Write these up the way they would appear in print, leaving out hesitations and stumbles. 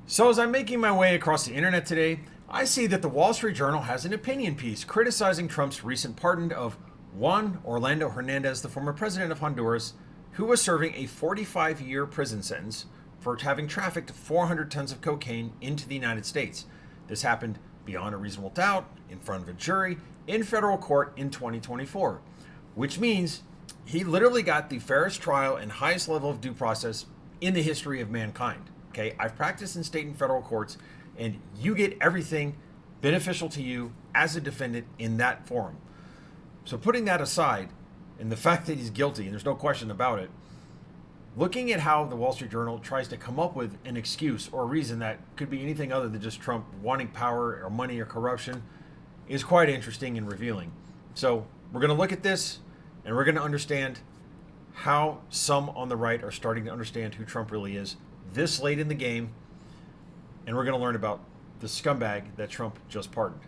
So, as I'm making my way across the internet today, I see that the Wall Street Journal has an opinion piece criticizing Trump's recent pardon of Juan Orlando Hernandez, the former president of Honduras, who was serving a 45-year prison sentence for having trafficked 400 tons of cocaine into the United States. This happened beyond a reasonable doubt, in front of a jury, in federal court in 2024, which means he literally got the fairest trial and highest level of due process in the history of mankind. Okay, I've practiced in state and federal courts, and you get everything beneficial to you as a defendant in that forum. So, putting that aside, and the fact that he's guilty, and there's no question about it, looking at how the Wall Street Journal tries to come up with an excuse or a reason that could be anything other than just Trump wanting power or money or corruption is quite interesting and revealing. So, we're going to look at this, and we're going to understand how some on the right are starting to understand who Trump really is this late in the game, and we're going to learn about the scumbag that Trump just pardoned.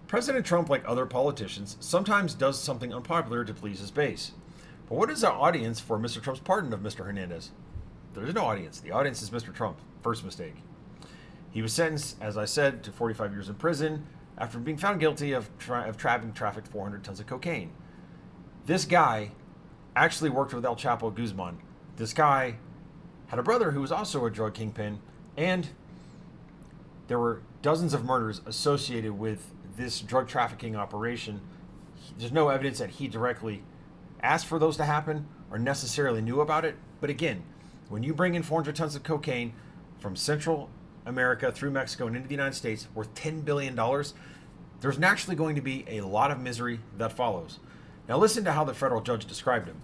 President Trump, like other politicians, sometimes does something unpopular to please his base. But what is our audience for Mr. Trump's pardon of Mr. Hernandez? There is no audience. The audience is Mr. Trump. First mistake. He was sentenced, as I said, to 45 years in prison after being found guilty of trafficked 400 tons of cocaine. This guy actually worked with El Chapo Guzman. This guy had a brother who was also a drug kingpin, and there were dozens of murders associated with this drug trafficking operation. There's no evidence that he directly asked for those to happen or necessarily knew about it. But again, when you bring in 400 tons of cocaine from Central America through Mexico and into the United States worth $10 billion, there's naturally going to be a lot of misery that follows. Now listen to how the federal judge described him.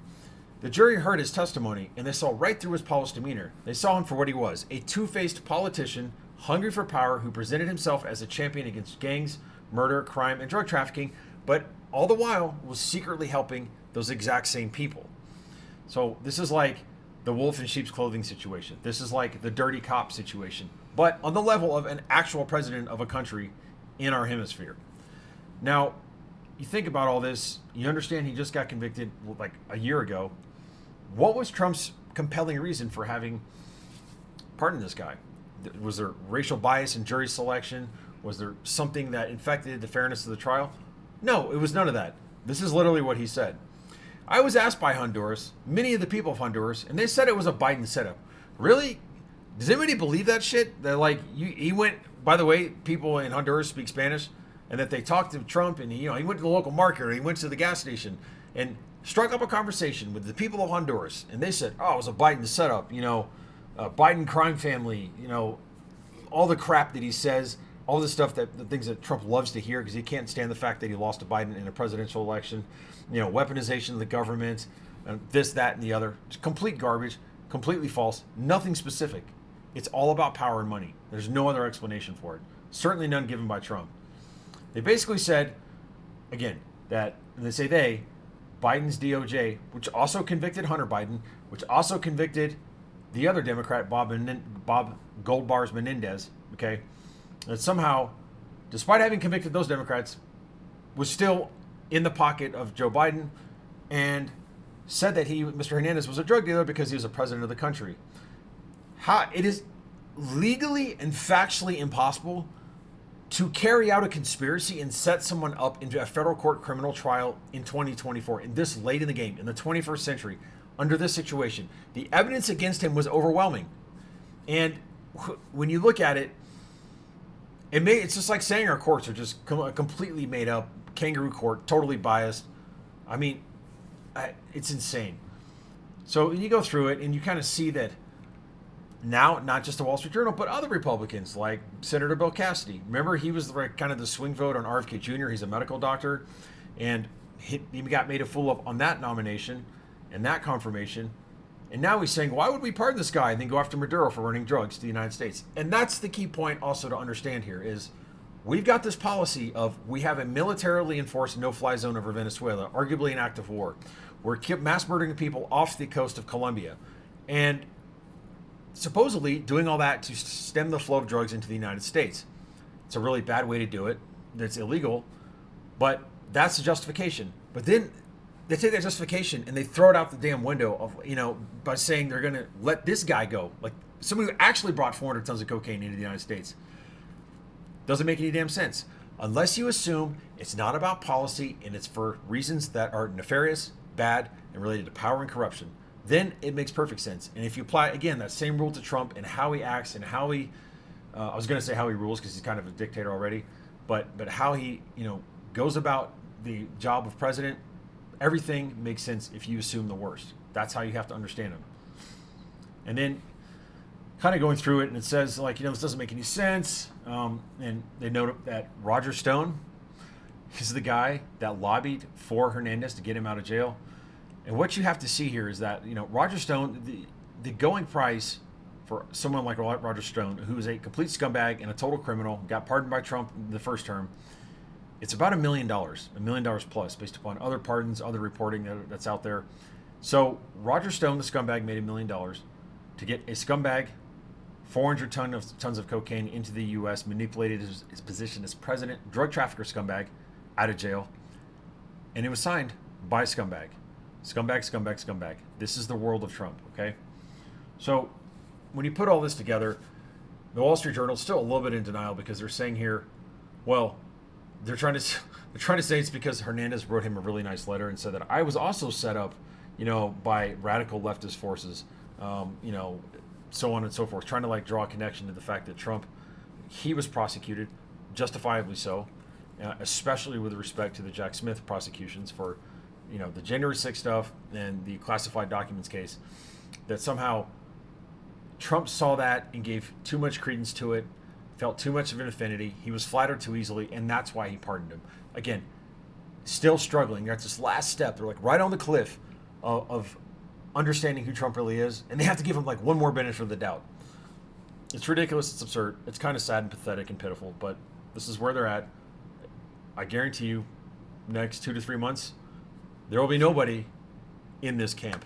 The jury heard his testimony, and they saw right through his polished demeanor. They saw him for what he was, a two-faced politician hungry for power who presented himself as a champion against gangs, murder, crime, and drug trafficking, but all the while was secretly helping those exact same people. So this is like the wolf in sheep's clothing situation. This is like the dirty cop situation, but on the level of an actual president of a country in our hemisphere. Now, you think about all this, you understand he just got convicted like a year ago. What was Trump's compelling reason for having pardoned this guy? Was there racial bias in jury selection? Was there something that infected the fairness of the trial? No, it was none of that. This is literally what he said. I was asked by Honduras, many of the people of Honduras, and they said it was a Biden setup. Really? Does anybody believe that shit? That he went, by the way, people in Honduras speak Spanish, and that they talked to Trump, and he went to the local market, or he went to the gas station, and struck up a conversation with the people of Honduras, and they said, oh, it was a Biden setup, Biden crime family, all the crap that he says, all the stuff the things that Trump loves to hear because he can't stand the fact that he lost to Biden in a presidential election, weaponization of the government, this, that, and the other. It's complete garbage, completely false, nothing specific. It's all about power and money. There's no other explanation for it. Certainly none given by Trump. They basically said, again, that, and they say Biden's DOJ, which also convicted Hunter Biden, which also convicted the other Democrat, Bob Goldbars Menendez, okay, that somehow, despite having convicted those Democrats, was still in the pocket of Joe Biden and said that Mr. Hernandez, was a drug dealer because he was a president of the country. It is legally and factually impossible to carry out a conspiracy and set someone up into a federal court criminal trial in 2024, in this late in the game, in the 21st century, under this situation. The evidence against him was overwhelming. And when you look at it, it's just like saying our courts are just completely made up, kangaroo court, totally biased. I mean, it's insane. So you go through it and you kind of see that now, not just the Wall Street Journal, but other Republicans like Senator Bill Cassidy. Remember, he was kind of the swing vote on RFK Jr. He's a medical doctor, and he got made a fool of on that nomination and that confirmation. And now he's saying, why would we pardon this guy and then go after Maduro for running drugs to the United States? And that's the key point also to understand here is we've got this policy of we have a militarily enforced no-fly zone over Venezuela, arguably an act of war. We're mass murdering people off the coast of Colombia. And supposedly doing all that to stem the flow of drugs into the United States. It's a really bad way to do it. It's illegal, but that's the justification. But then they take that justification and they throw it out the damn window of, by saying they're going to let this guy go. Like, somebody who actually brought 400 tons of cocaine into the United States. Doesn't make any damn sense. Unless you assume it's not about policy and it's for reasons that are nefarious, bad, and related to power and corruption, then it makes perfect sense. And if you apply, again, that same rule to Trump and how he acts and how he, I was going to say how he rules because he's kind of a dictator already, but how he, goes about the job of president, everything makes sense if you assume the worst. That's how you have to understand him. And then kind of going through it, and it says, like, this doesn't make any sense. And they note that Roger Stone is the guy that lobbied for Hernandez to get him out of jail. And what you have to see here is that, Roger Stone, the going price for someone like Roger Stone, who is a complete scumbag and a total criminal, got pardoned by Trump in the first term, it's about $1 million plus, based upon other pardons, other reporting that's out there. So Roger Stone, the scumbag, made $1 million to get a scumbag 400 tons of cocaine into the U.S., manipulated his position as president, drug trafficker scumbag, out of jail. And it was signed by a scumbag. Scumbag, scumbag, scumbag. This is the world of Trump, okay? So when you put all this together, the Wall Street Journal is still a little bit in denial because they're saying here, well, they're trying to say it's because Hernandez wrote him a really nice letter and said that I was also set up, by radical leftist forces, so on and so forth, trying to draw a connection to the fact that Trump, he was prosecuted, justifiably so, especially with respect to the Jack Smith prosecutions for, the January 6th stuff and the classified documents case, that somehow Trump saw that and gave too much credence to it, felt too much of an affinity, he was flattered too easily, and that's why he pardoned him. Again, still struggling. That's this last step. They're right on the cliff of understanding who Trump really is, and they have to give him one more benefit of the doubt. It's ridiculous, it's absurd, it's kind of sad and pathetic and pitiful, but this is where they're at. I guarantee you, next 2 to 3 months, there will be nobody in this camp.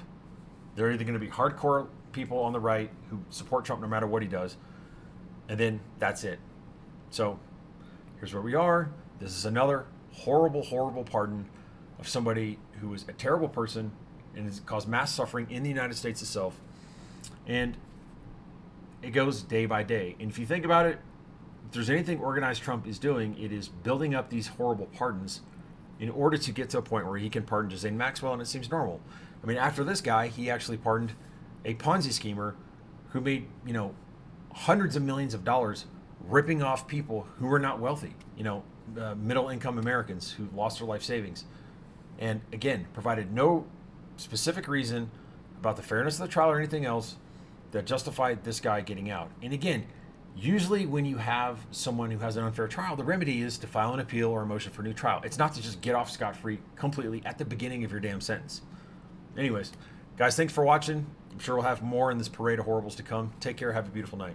They're either going to be hardcore people on the right who support Trump no matter what he does, and then that's it. So here's where we are. This is another horrible, horrible pardon of somebody who is a terrible person and has caused mass suffering in the United States itself. And it goes day by day. And if you think about it, if there's anything organized Trump is doing, it is building up these horrible pardons in order to get to a point where he can pardon Ghislaine Maxwell, and it seems normal. I mean, after this guy, he actually pardoned a Ponzi schemer who made, hundreds of millions of dollars ripping off people who were not wealthy, middle-income Americans who lost their life savings. And again, provided no specific reason about the fairness of the trial or anything else that justified this guy getting out. And again, usually when you have someone who has an unfair trial, the remedy is to file an appeal or a motion for new trial. It's not to just get off scot-free completely at the beginning of your damn sentence. Anyways, guys, thanks for watching. I'm sure we'll have more in this parade of horribles to come. Take care. Have a beautiful night.